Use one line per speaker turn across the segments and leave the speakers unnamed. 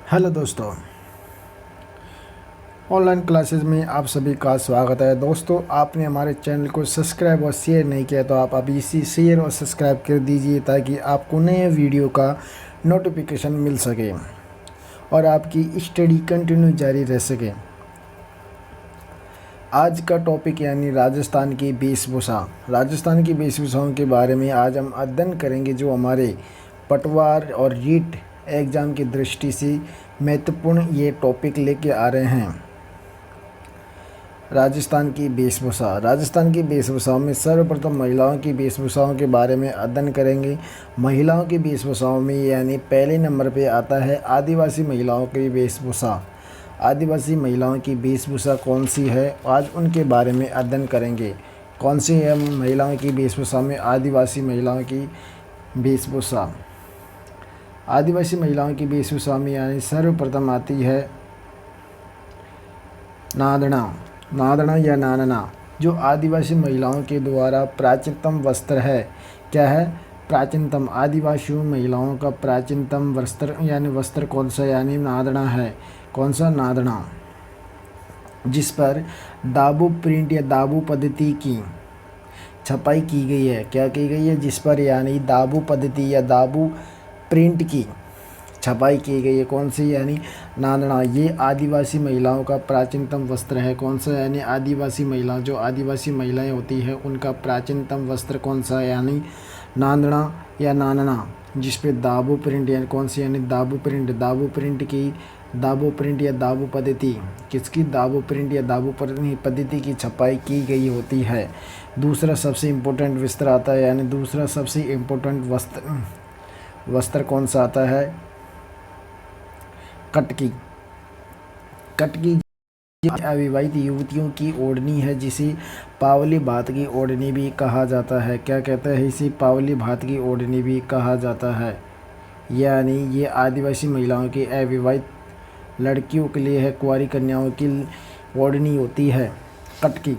Hello दोस्तों, online classes में आप सभी का स्वागत है। दोस्तों, आपने हमारे चैनल को सब्सक्राइब और शेयर नहीं किया तो आप अभी इसी शेयर और सब्सक्राइब कर दीजिए ताकि आपको नए वीडियो का नोटिफिकेशन मिल सके और आपकी स्टडी कंटिन्यू जारी रह सके। आज का टॉपिक यानी राजस्थान की वेशभूषा। राजस्थान की वेशभूषाओं के बारे में आज हम अध्ययन करेंगे जो हमारे पटवार और रीट एग्ज़ाम की दृष्टि से महत्वपूर्ण ये टॉपिक लेके आ रहे हैं। राजस्थान की वेशभूषा। राजस्थान की वेशभूषाओं में सर्वप्रथम महिलाओं की वेशभूषाओं के बारे में अध्ययन करेंगे। महिलाओं की वेशभूषाओं में यानी पहले नंबर पे आता है आदिवासी महिलाओं की वेशभूषा। आदिवासी महिलाओं की वेशभूषा कौन सी है, आज उनके बारे में अध्ययन करेंगे। कौन सी है महिलाओं की वेशभूषा में आदिवासी महिलाओं की वेशभूषा। आदिवासी महिलाओं की वेशभूषा में यानी सर्वप्रथम आती है नादना। नादना या नानना जो आदिवासी महिलाओं के द्वारा प्राचीनतम वस्त्र है। क्या है? प्राचीनतम। आदिवासी महिलाओं का प्राचीनतम वस्त्र कौन सा, यानी नादना है। कौन सा? नादना, जिस पर दाबू प्रिंट या दाबू पद्धति की छपाई की गई है। क्या की गई है? जिस पर यानी दाबू पद्धति या दाबू प्रिंट की छपाई की गई है। कौन सी? यानी नादना। ये आदिवासी महिलाओं का प्राचीनतम वस्त्र है। कौन सा? यानी आदिवासी महिला, जो आदिवासी महिलाएं होती हैं उनका प्राचीनतम वस्त्र कौन सा है, यानी नादना या नानना, जिस पे दाबू प्रिंट यानी कौन सी, यानी दाबू प्रिंट। दाबू प्रिंट या दाबू पद्धति किसकी? दाबू प्रिंट या दाबू पद्धति की छपाई की गई होती है। दूसरा सबसे इम्पोर्टेंट वस्त्र आता है, यानी दूसरा सबसे इम्पोर्टेंट वस्त्र कौन सा आता है? कटकी। कटकी अविवाहित युवतियों की ओढ़नी है, जिसे पावली भात की ओढ़नी भी कहा जाता है। क्या कहते हैं? इसे पावली भात की ओढ़नी भी कहा जाता है। यानी ये आदिवासी महिलाओं की अविवाहित लड़कियों के लिए है, कुंवारी कन्याओं की ओढ़नी होती है कटकी।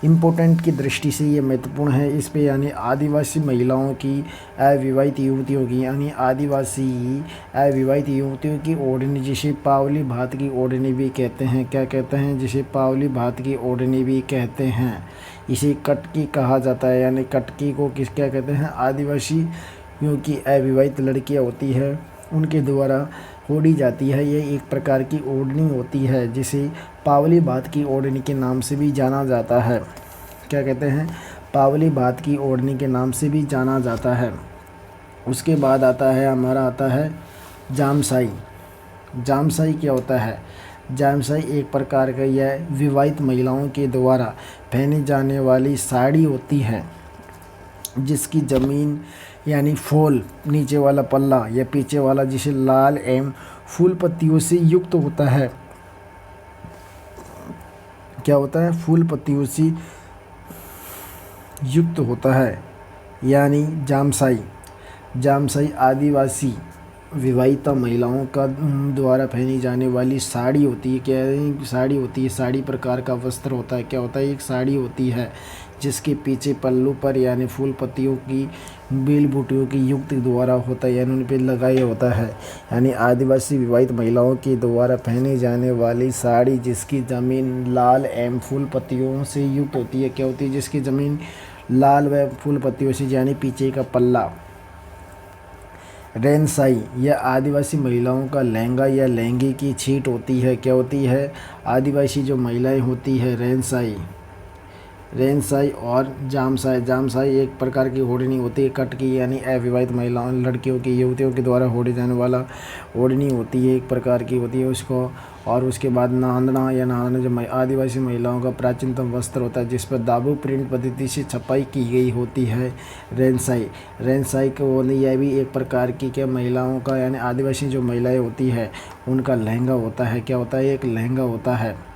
इम्पोर्टेंट की दृष्टि से ये महत्वपूर्ण है इस पे, यानी आदिवासी महिलाओं की अविवाहित युवतियों की, यानी आदिवासी अविवाहित युवतियों की ओढ़नी, जिसे पावली भात की ओढ़नी भी कहते हैं। क्या कहते हैं? जिसे पावली भात की ओढ़नी भी कहते हैं। इसे कटकी कहा जाता है। यानी कटकी को क्या कहते हैं? आदिवासियों की अविवाहित लड़कियाँ होती है उनके द्वारा ओढ़ी जाती है। ये एक प्रकार की ओढ़नी होती है जिसे पावली भात की ओढ़नी के नाम से भी जाना जाता है। क्या कहते हैं? पावली भात की ओढ़नी के नाम से भी जाना जाता है। उसके बाद आता है जामसाई। जामसाई क्या होता है? जामसाई एक प्रकार का यह विवाहित महिलाओं के द्वारा पहनी जाने वाली साड़ी होती है, जिसकी ज़मीन यानी फॉल, नीचे वाला पल्ला या पीछे वाला, जिसे लाल एवं फूल पत्तियों से युक्त होता है। क्या होता है? फूल पत्तियों से युक्त होता है, यानी जामसाई। जामसाई आदिवासी विवाहिता महिलाओं का द्वारा पहनी जाने वाली साड़ी होती है। क्या है? साड़ी होती है। साड़ी प्रकार का वस्त्र होता है। क्या होता है? एक साड़ी होती है जिसके पीछे पल्लू पर यानी फूल पत्तियों की बेल बूटियों की युक्त द्वारा होता है, यानी उन पर लगाया होता है। यानी आदिवासी विवाहित महिलाओं के द्वारा पहनी जाने वाली साड़ी जिसकी ज़मीन लाल एवं फूल पत्तियों से युक्त होती है। क्या होती है? जिसकी ज़मीन लाल व फूल पत्तियों से, यानी पीछे का पल्ला। रेनसाई यह आदिवासी महिलाओं का लहंगा या लहंगे की छीट होती है। क्या होती है? आदिवासी जो महिलाएं होती है रेनसाई और जामसाई। जामसाई एक प्रकार की ओढ़नी होती है कटकी, यानी अविवाहित महिलाओं लड़कियों की युवतियों के द्वारा ओढ़ी जाने वाला ओढ़नी होती है, एक प्रकार की होती है उसको। और उसके बाद नांदना या नादना जो आदिवासी महिलाओं का प्राचीनतम वस्त्र होता है, जिस पर दाबू प्रिंट पद्धति से छपाई की गई होती है, रेनसाई। रेनसाई को यह भी एक प्रकार की क्या महिलाओं का, यानी आदिवासी जो महिलाएं होती है उनका लहंगा होता है। क्या होता है? एक लहंगा होता है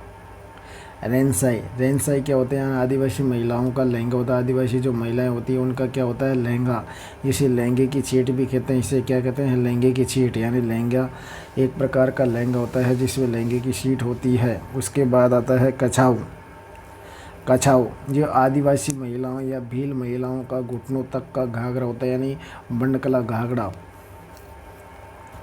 रेनसाई क्या होते हैं? आदिवासी महिलाओं का लहंगा होता है। आदिवासी जो महिलाएं होती हैं उनका क्या होता है? लहंगा। इसे लहंगे की छीट भी कहते हैं। इसे क्या कहते हैं? लहंगे की छीट, यानी लहंगा एक प्रकार का लहंगा होता है जिसमें लहंगे की छीट होती है। उसके बाद आता है कछाऊ जो आदिवासी महिलाओं या भील महिलाओं का घुटनों तक का घाघरा होता है, यानी बंडकला घाघरा।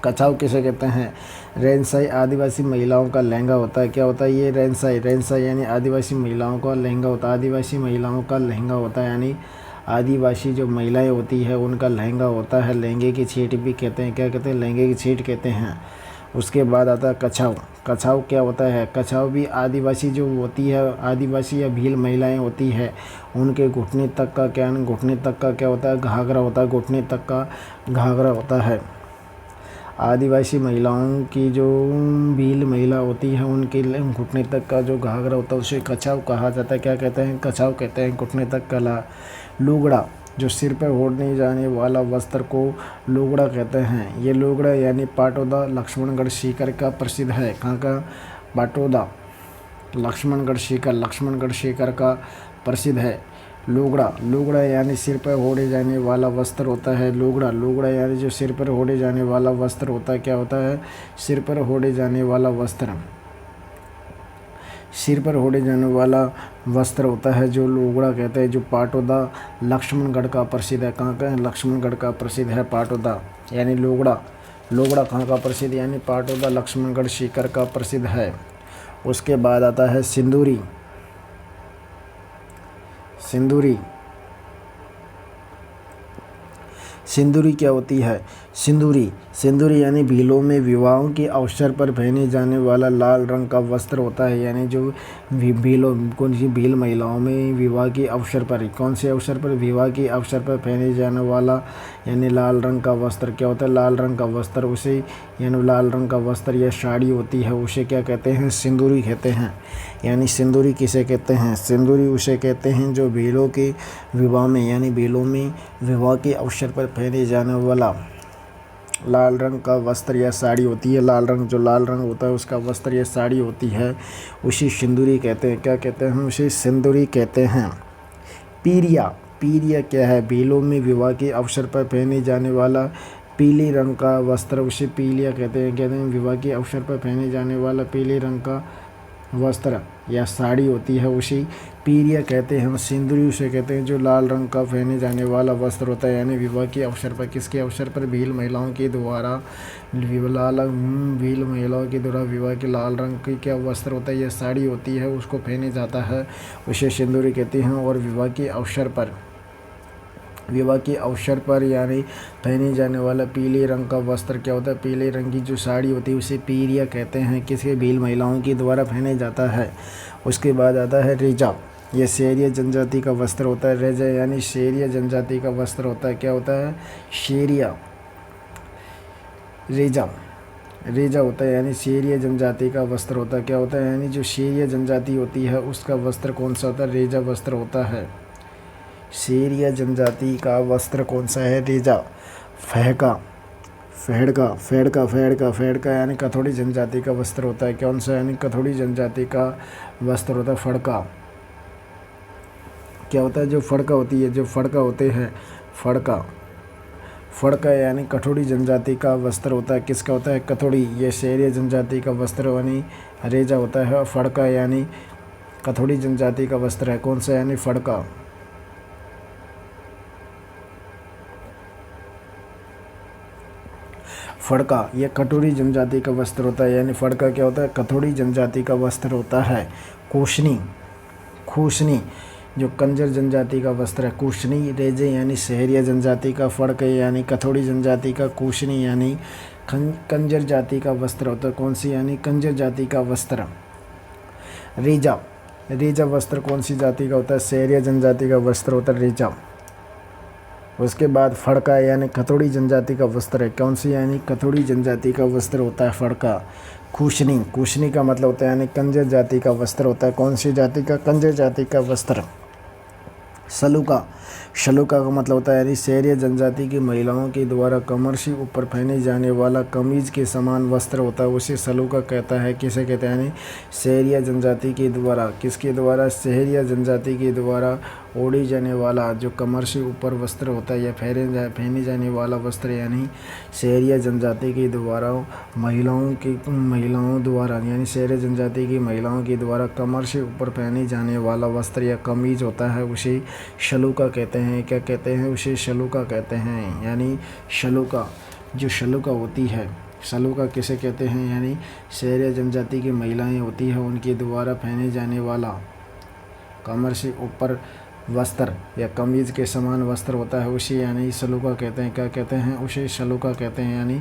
कछाव किसे कहते हैं? रेंसाई आदिवासी महिलाओं का लहंगा होता है। क्या होता है ये? रेंसाई यानी आदिवासी महिलाओं का लहंगा होता है। आदिवासी महिलाओं का लहंगा होता है यानी आदिवासी जो महिलाएं होती है उनका लहंगा होता है। लहंगे की छीट भी कहते हैं। क्या कहते हैं? लहंगे की छीट कहते हैं। उसके बाद आता है कछाव। कछाव क्या होता है? कछाव भी आदिवासी जो होती है, आदिवासी या भील महिलाएं होती है, उनके घुटने तक का घुटने तक का क्या होता है? घाघरा होता है। घुटने तक का घाघरा होता है। आदिवासी महिलाओं की जो भील महिला होती है उनके घुटने तक का जो घाघरा होता है उसे कछाव कहा जाता है। क्या कहते हैं? कछाव कहते हैं। घुटने तक का लुगड़ा, जो सिर पर ओढ़ने जाने वाला वस्त्र को लुगड़ा कहते हैं। ये लुगड़ा यानी पाटोदा लक्ष्मणगढ़ सीकर का प्रसिद्ध है। कहाँ का? पाटोदा लक्ष्मणगढ़ सीकर का प्रसिद्ध है। लुगड़ा यानी सिर पर ओढ़े जाने वाला वस्त्र होता है। लुगड़ा यानी जो सिर पर ओढ़े जाने वाला वस्त्र होता है। क्या होता है? सिर पर ओढ़े जाने वाला वस्त्र। सिर पर ओढ़े जाने वाला वस्त्र होता है जो लुगड़ा कहते हैं, जो पाटोदा लक्ष्मणगढ़ का प्रसिद्ध है। कहाँ का है? लक्ष्मणगढ़ का प्रसिद्ध है पाटोदा यानी लुगड़ा। कहाँ का प्रसिद्ध? यानी पाटोदा लक्ष्मणगढ़ सीकर का प्रसिद्ध है। उसके बाद आता है सिंदूरी। सिंदूरी क्या होती है? सिंदूरी यानी भीलों में विवाहों के अवसर पर पहने जाने वाला लाल रंग का वस्त्र होता है। यानी जो कौन सी भील महिलाओं में विवाह के अवसर पर, कौन से अवसर पर? विवाह के अवसर पर पहने जाने वाला यानी लाल रंग का वस्त्र। क्या होता है? लाल रंग का वस्त्र उसे यानी लाल रंग का वस्त्र या साड़ी होती है उसे क्या कहते हैं? सिंदूरी कहते हैं। यानी सिंदूरी किसे कहते हैं? सिंदूरी उसे कहते हैं जो भीलों के विवाह में यानी भीलों में विवाह के अवसर पर पहने जाने वाला लाल रंग का वस्त्र या साड़ी होती है। लाल रंग होता है उसका वस्त्र या साड़ी होती है उसे सिंदूरी कहते हैं। क्या कहते हैं? उसे सिंदूरी कहते हैं। पीरिया क्या है? भीलों में विवाह के अवसर पर पहने जाने वाला पीले रंग का वस्त्र उसे पीलिया कहते हैं। विवाह के अवसर पर पहने जाने वाला पीले रंग का वस्त्र या साड़ी होती है उसे पीरिया कहते हैं। सिंदूरी उसे कहते हैं जो लाल रंग का पहने जाने वाला वस्त्र होता है यानी विवाह के अवसर पर। किसके अवसर पर? भील महिलाओं के द्वारा विवाह के लाल रंग की क्या वस्त्र होता है या साड़ी होती है उसको पहने जाता है उसे सिंदूरी कहते हैं। और विवाह के अवसर पर यानी पहने जाने वाला पीले रंग का वस्त्र क्या होता है? पीले रंग की जो साड़ी होती है उसे पीरिया कहते हैं। किसके? भील महिलाओं के द्वारा पहने जाता है। उसके बाद आता है रेजा। यह शेरिया जनजाति का वस्त्र होता है। रेजा यानी शेरिया जनजाति का वस्त्र होता है। क्या होता है? शेरिया रेजा होता है यानी शेरिया जनजाति का वस्त्र होता है। क्या होता है? यानी जो शेरिया जनजाति होती है उसका वस्त्र कौन सा होता है? रेजा वस्त्र होता है। शेरिया जनजाति का वस्त्र कौन सा है? रेजा। फेड़का यानी कथोड़ी जनजाति का वस्त्र होता है। कौन सा? यानी कथोड़ी जनजाति का वस्त्र होता है। फड़का क्या होता है? जो फड़का होती है, जो फड़का होते हैं, फड़का यानी कथोड़ी जनजाति का वस्त्र होता है। किसका होता है? कथोड़ी। ये शेरिया जनजाति का वस्त्र यानी रेजा होता है। फड़का यानी कथोड़ी जनजाति का वस्त्र है। कौन सा? यानी फड़का। यह कटोरी जनजाति का वस्त्र होता है। यानी फड़का क्या होता है? कथोड़ी जनजाति का वस्त्र होता है। खूसनी जो कंजर जनजाति का वस्त्र है। खूसनी। रेजे यानी शहरिया जनजाति का। फड़का यानी कथोड़ी जनजाति का। खूसनी यानी कंजर जाति का वस्त्र होता है। कौन सी? यानी कंजर जाति का वस्त्र। रेजा वस्त्र कौन सी जाति का होता है? शहरिया जनजाति का वस्त्र होता है रेजा। उसके बाद फड़का यानी कथोड़ी जनजाति का वस्त्र है। कौन सी? यानी कथोड़ी जनजाति का वस्त्र होता है फड़का। खूसनी का मतलब होता है यानी कंजर जाति का वस्त्र होता है। कौन सी जाति का? कंजर जाति का वस्त्र। शलुका का मतलब होता है यानी शहरिया जनजाति की महिलाओं के द्वारा कमर से ऊपर पहने जाने वाला कमीज के समान वस्त्र होता है उसे शलुका कहता है। किसे कहते हैं? यानी शहरिया जनजाति के द्वारा। किसके द्वारा? शहरिया जनजाति के द्वारा ओढ़ी जाने वाला जो कमर से ऊपर वस्त्र होता है या पहने जाने वाला वस्त्र यानी शहरिया जनजाति के द्वारा महिलाओं द्वारा यानी शहरिया जनजाति की महिलाओं के द्वारा कमर से ऊपर पहने जाने वाला वस्त्र या कमीज होता है उसे शलुका कहते हैं। क्या कहते हैं? उसे शलुका कहते हैं। यानी शलुका होती है सलूका किसे कहते हैं, यानी शहरी जनजाति की महिलाएं होती है उनके द्वारा पहने जाने वाला कमर से ऊपर वस्त्र या कमीज के समान वस्त्र होता है उसे यानी सलूका कहते हैं। क्या कहते हैं? उसे सलूका कहते हैं, यानी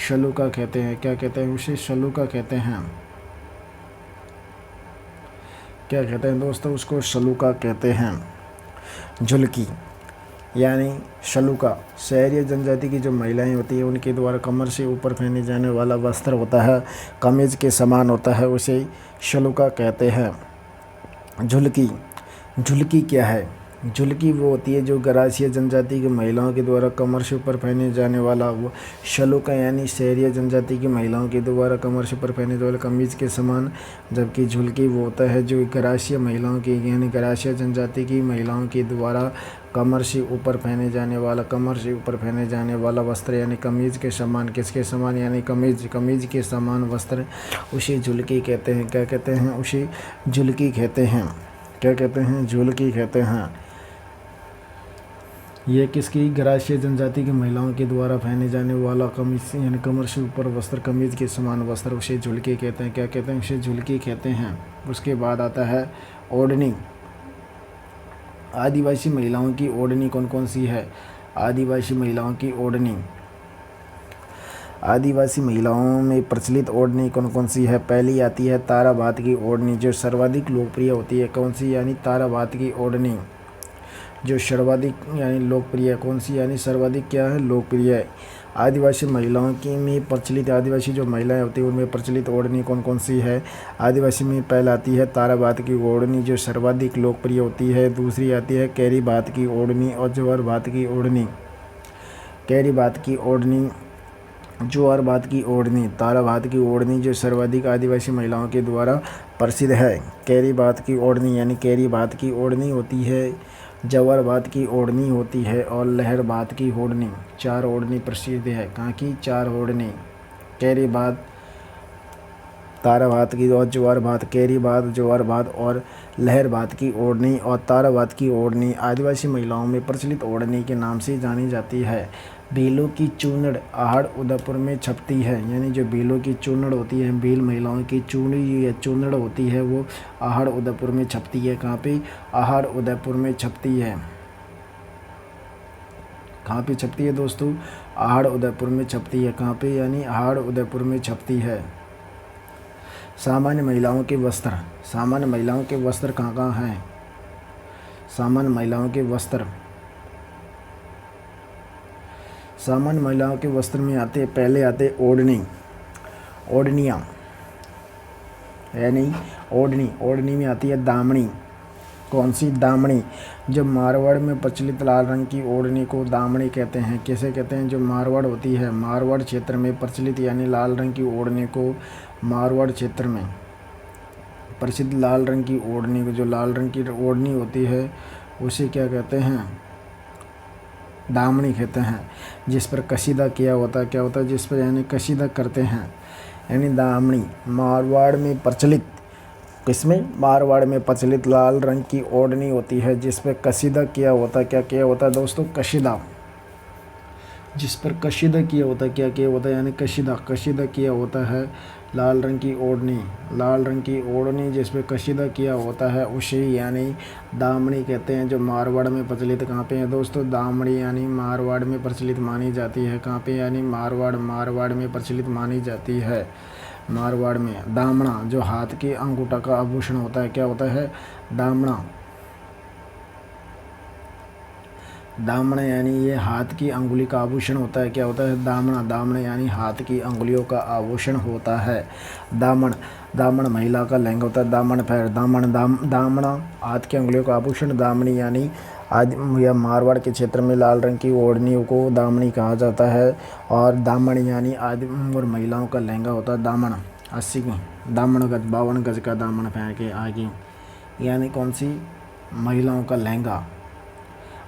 सलूका कहते हैं। क्या कहते हैं? उसे सलूका कहते हैं। क्या कहते हैं दोस्तों? उसको सलूका कहते हैं। झुलकी यानी सलूका शहरी जनजाति की जो महिलाएं होती है उनके द्वारा कमर से ऊपर पहने जाने वाला वस्त्र होता है, कमीज के समान होता है, उसे सलूका कहते हैं। झुलकी, झुलकी क्या है? झुलकी वो होती है जो गरासिया जनजाति की महिलाओं के द्वारा कमर से ऊपर पहने जाने वाला वो सलूका यानी शहरी जनजाति की महिलाओं के द्वारा कमर से ऊपर पहने जाने वाला कमीज के समान, जबकि झुलकी वो होता है जो गरासिया महिलाओं की यानी गरासिया जनजाति की महिलाओं के द्वारा कमर से ऊपर पहने जाने वाला वस्त्र यानी कमीज के समान। किसके समान? यानी कमीज के समान वस्त्र उसे झुलकी कहते हैं। क्या कहते हैं? उसे झुलकी कहते हैं। क्या कहते हैं? झुलकी कहते हैं। ये किसकी? गरासिया जनजाति की महिलाओं के द्वारा पहने जाने वाला कमीज यानी कमर से ऊपर वस्त्र, कमीज के समान वस्त्र उसे झुलकी कहते हैं। क्या कहते हैं? उसे झुलकी कहते हैं। उसके बाद आता है ओढ़नी। आदिवासी महिलाओं की ओढ़नी कौन कौन सी है? आदिवासी महिलाओं की ओढ़नी, आदिवासी महिलाओं में प्रचलित ओढ़नी कौन कौन सी है? पहली आती है ताराबात की ओढ़नी जो सर्वाधिक लोकप्रिय होती है। कौन सी? यानी ताराबात की ओढ़नी जो सर्वाधिक यानी लोकप्रिय है। कौन सी? यानी सर्वाधिक क्या है? लोकप्रिय है। आदिवासी महिलाओं की में प्रचलित आदिवासी जो महिलाएं होती हैं उनमें प्रचलित ओढ़नी कौन कौन सी है? आदिवासी में पहले आती है ताराबात की ओढ़नी जो सर्वाधिक लोकप्रिय होती है। दूसरी आती है कैरी बात की ओढ़नी और ज्वार बात की ओढ़नी। कैरी बात की ओढ़नी, ज्वार बात की ओढ़नी, ताराबात की ओढ़नी जो सर्वाधिक आदिवासी महिलाओं के द्वारा प्रसिद्ध है। कैरी बात की ओढ़नी यानी कैरी बात की ओढ़नी होती है, जवार बात की ओढ़नी होती है और लहर बात की ओढ़नी। 4 ओढ़नी प्रसिद्ध है। कहाँ की? 4 ओढ़नी, कैरी बात, ताराबात की और ज्वार बात। कैरी बात, ज्वार बात और लहर बात की ओढ़नी और ताराबात की ओढ़नी आदिवासी महिलाओं में प्रचलित ओढ़नी के नाम से जानी जाती है। भीलों की चूनड़ आहड़ उदयपुर में छपती है, यानी जो भीलों की चूनड़ होती है, भील महिलाओं की चूड़ी या चूनड़ होती है वो आहड़ उदयपुर में छपती है। कहाँ पे? आहड़ उदयपुर में छपती है। कहाँ पे छपती है दोस्तों? आहड़ उदयपुर में छपती है। कहाँ पे? यानी आहड़ उदयपुर में छपती है। सामान्य महिलाओं के वस्त्र, सामान्य महिलाओं के वस्त्र कहाँ कहाँ हैं? सामान्य महिलाओं के वस्त्र, सामान्य महिलाओं के वस्त्र में पहले आते ओढ़नी, ओढ़नियाँ यानी ओढ़नी में आती है दामनी। कौन सी? दामनी। जो मारवाड़ में प्रचलित लाल रंग की ओढ़नी को दामनी कहते हैं। किसे कहते हैं? जो मारवाड़ होती है, मारवाड़ क्षेत्र में प्रचलित यानी लाल रंग की ओढ़नी को मारवाड़ क्षेत्र में प्रसिद्ध लाल रंग की ओढ़नी को, जो लाल रंग की ओढ़नी होती है उसे क्या कहते हैं? दामनी कहते हैं। जिस पर कसीदा किया होता है। क्या होता है? जिस पर यानी कसीदा करते हैं यानी दामनी। मारवाड़ में प्रचलित, किसमें? मारवाड़ में प्रचलित लाल रंग की ओढ़नी होती है जिस पर कसीदा किया होता है। क्या किया होता है दोस्तों? कसीदा। जिस पर कसीदा किया होता है। क्या किया होता है? यानी कसीदा किया होता है। लाल रंग की ओढ़नी, लाल रंग की ओढ़नी जिस पर कसीदा किया होता है उसे यानी दामनी कहते हैं, जो मारवाड़ में प्रचलित कहाँ पे है दोस्तों? दामनी यानी मारवाड़ में प्रचलित मानी जाती है। कहाँ पे? यानी मारवाड़ में प्रचलित मानी जाती है। मारवाड़ में दामना जो हाथ के अंगूठा का आभूषण होता है। क्या होता है? दामना। दामना यानी ये हाथ की अंगुली का आभूषण होता है। क्या होता है? दामना। दामना यानी हाथ की अंगुलियों का आभूषण होता है। दामन महिला का लहंगा होता है। दामन पैर, दामना हाथ की अंगुलियों का आभूषण। दामनी यानी या मारवाड़ के क्षेत्र में लाल रंग की ओढ़नी को दामनी कहा जाता है। और दामन यानी आदमी और महिलाओं का लहंगा होता है। दामन 80 दामन गज 52 गज का दामन पहन के आगे, यानी कौन सी? महिलाओं का लहंगा।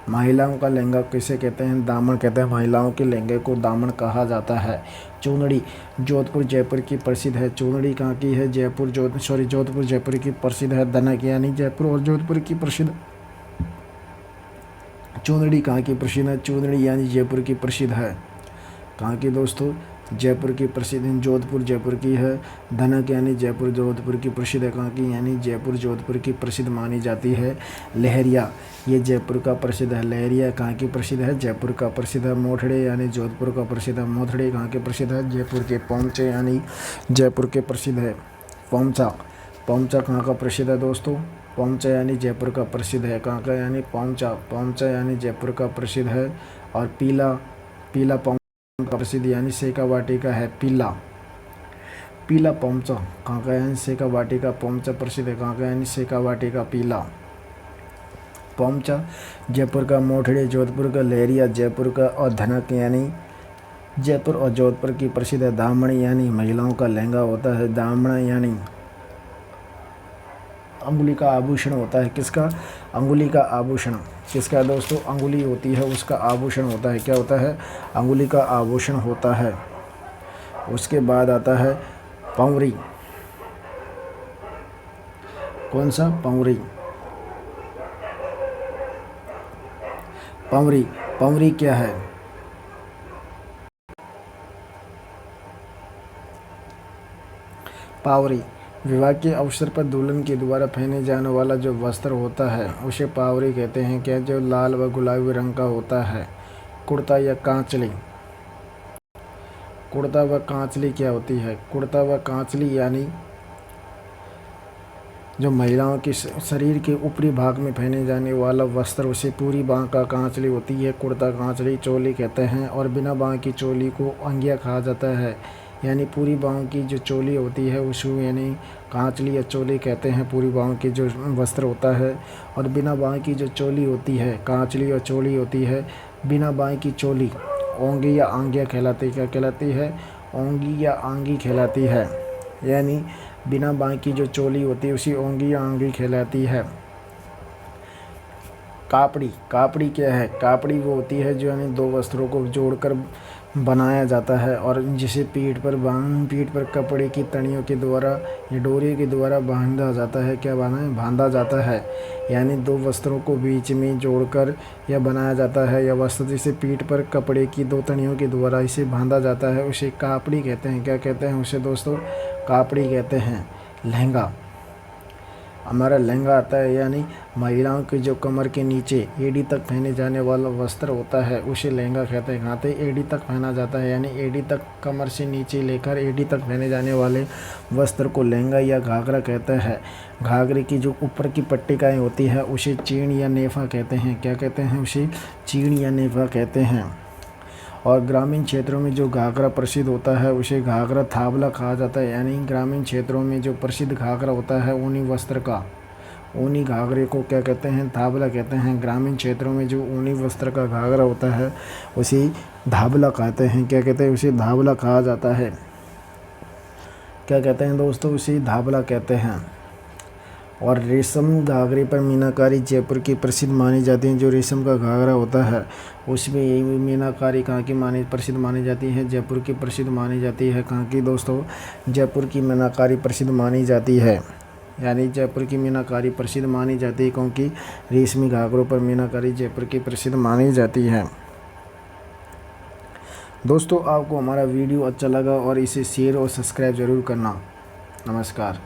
महिलाओं का लहंगा किसे कहते हैं? दामन कहते हैं। महिलाओं के लहंगे को दामन कहा जाता है। चुनरी जोधपुर जयपुर की प्रसिद्ध है। चुनरी कहाँ की है? जोधपुर जयपुर की प्रसिद्ध है। दनक यानी जयपुर और जोधपुर की प्रसिद्ध। चुनरी कहाँ की प्रसिद्ध है? चुनरी यानी जयपुर की प्रसिद्ध है। कहाँ की दोस्तों? जयपुर की प्रसिद्ध, जोधपुर जयपुर की है। धनक यानी जयपुर जोधपुर की प्रसिद्ध है, कहाँ की, यानी जयपुर जोधपुर की प्रसिद्ध मानी जाती है। लहरिया ये जयपुर का प्रसिद्ध है। लहरिया कहाँ की प्रसिद्ध है, जयपुर का प्रसिद्ध है। मोथड़े यानी जोधपुर का प्रसिद्ध है। मोथड़े कहाँ के प्रसिद्ध है, जयपुर के। पौमचे यानी जयपुर के प्रसिद्ध है। पौमचा, पौमचा कहाँ का प्रसिद्ध है दोस्तों, पौमचा यानी जयपुर का प्रसिद्ध है। कहाँ का, यानी पौमचा, पौमचा यानी जयपुर का प्रसिद्ध है। और पीला, पीला पौमचा का प्रसिद्ध यानी शेखावाटी का है। पीला, पीला पौमचा कहाँ का, यानी शेखावाटी का। पौमचा प्रसिद्ध है, कहाँ का, यानी शेखावाटी का। पीला पौमचा जयपुर का। मोठड़े जोधपुर का। लहरिया जयपुर का। और धनक यानी जयपुर और जोधपुर की प्रसिद्ध है। दामनी यानी महिलाओं का लहंगा होता है। दामना यानी अंगुली का आभूषण होता है। किसका, अंगुली का आभूषण। किसका दोस्तों, अंगुली होती है उसका आभूषण होता है। क्या होता है, अंगुली का आभूषण होता है। उसके बाद आता है पौंवरी। कौन सा, पौंवरी। पौंवरी, पौंवरी क्या है, पावरी विवाह के अवसर पर दुल्हन के द्वारा पहने जाने वाला जो वस्त्र होता है उसे पावरी कहते हैं। क्या, जो लाल व गुलाबी रंग का होता है। कुर्ता या कांचली, कुर्ता व कांचली क्या होती है, कुर्ता व कांचली यानी जो महिलाओं के शरीर के ऊपरी भाग में पहने जाने वाला वस्त्र, उसे पूरी बाँह का कांचली होती है। कुर्ता कांचली चोली कहते हैं। और बिना बाँह की चोली को अंगिया कहा जाता है। यानी पूरी बाँह की जो चोली होती है उसको यानी कांचली या चोली कहते हैं। पूरी बाँह की जो वस्त्र होता है। और बिना बाँह की जो चोली होती है, कांचली और चोली होती है। बिना बाँह की चोली ओंगी या आंगिया कहलाती, क्या कहलाती है, ओंगी या आंगी कहलाती है। यानी बिना बाँह की जो चोली होती है उसी ओंगी या आंगी कहलाती है। कापड़ी, कापड़ी क्या है, कापड़ी वो होती है जो यानी दो वस्त्रों को जोड़कर बनाया जाता है और जिसे पीठ पर कपड़े की तड़ियों के द्वारा या डोरी के द्वारा बांधा जाता है। क्या बांधा जाता है, यानी दो वस्त्रों को बीच में जोड़कर या बनाया जाता है। या वस्त्र जिसे पीठ पर कपड़े की दो तड़ियों के द्वारा इसे बांधा जाता है उसे कापड़ी कहते हैं। क्या कहते हैं उसे दोस्तों, कापड़ी कहते हैं। लहंगा, हमारा लहंगा आता है यानी महिलाओं की जो कमर के नीचे एड़ी तक पहने जाने वाला वस्त्र होता है उसे लहंगा कहते हैं। खाते एड़ी तक पहना जाता है, यानी एड़ी तक, कमर से नीचे लेकर एड़ी तक पहने जाने वाले वस्त्र को लहंगा या घाघरा कहते हैं। घाघरे की जो ऊपर की पट्टिकाएँ होती है उसे चीण या नेफा कहते हैं। क्या कहते हैं, उसे चीण या नेफा कहते हैं। और ग्रामीण क्षेत्रों में जो घाघरा प्रसिद्ध होता है उसे घाघरा थाबला कहा जाता है। यानी ग्रामीण क्षेत्रों में जो प्रसिद्ध घाघरा होता है ऊनी वस्त्र का, ऊनी घाघरे को क्या कहते हैं, थाबला कहते हैं। ग्रामीण क्षेत्रों में जो ऊनी वस्त्र का घाघरा होता है उसे धाबला कहते हैं। क्या कहते हैं, उसे धाबला कहा जाता है। क्या कहते हैं दोस्तों, उसे धाबला कहते हैं। और रेशम घाघरे पर मीनाकारी जयपुर की प्रसिद्ध मानी जाती है। जो रेशम का घाघरा होता है उसमें यही मीनाकारी कहाँ की प्रसिद्ध मानी जाती है, जयपुर की प्रसिद्ध मानी जाती है। कहाँ की दोस्तों, जयपुर की मीनाकारी प्रसिद्ध मानी जाती है। यानी जयपुर की मीनाकारी प्रसिद्ध मानी जाती है क्योंकि रेशमी घाघरों पर मीनाकारी जयपुर की प्रसिद्ध मानी जाती है। दोस्तों आपको हमारा वीडियो अच्छा लगा और इसे शेयर और सब्सक्राइब ज़रूर करना। नमस्कार।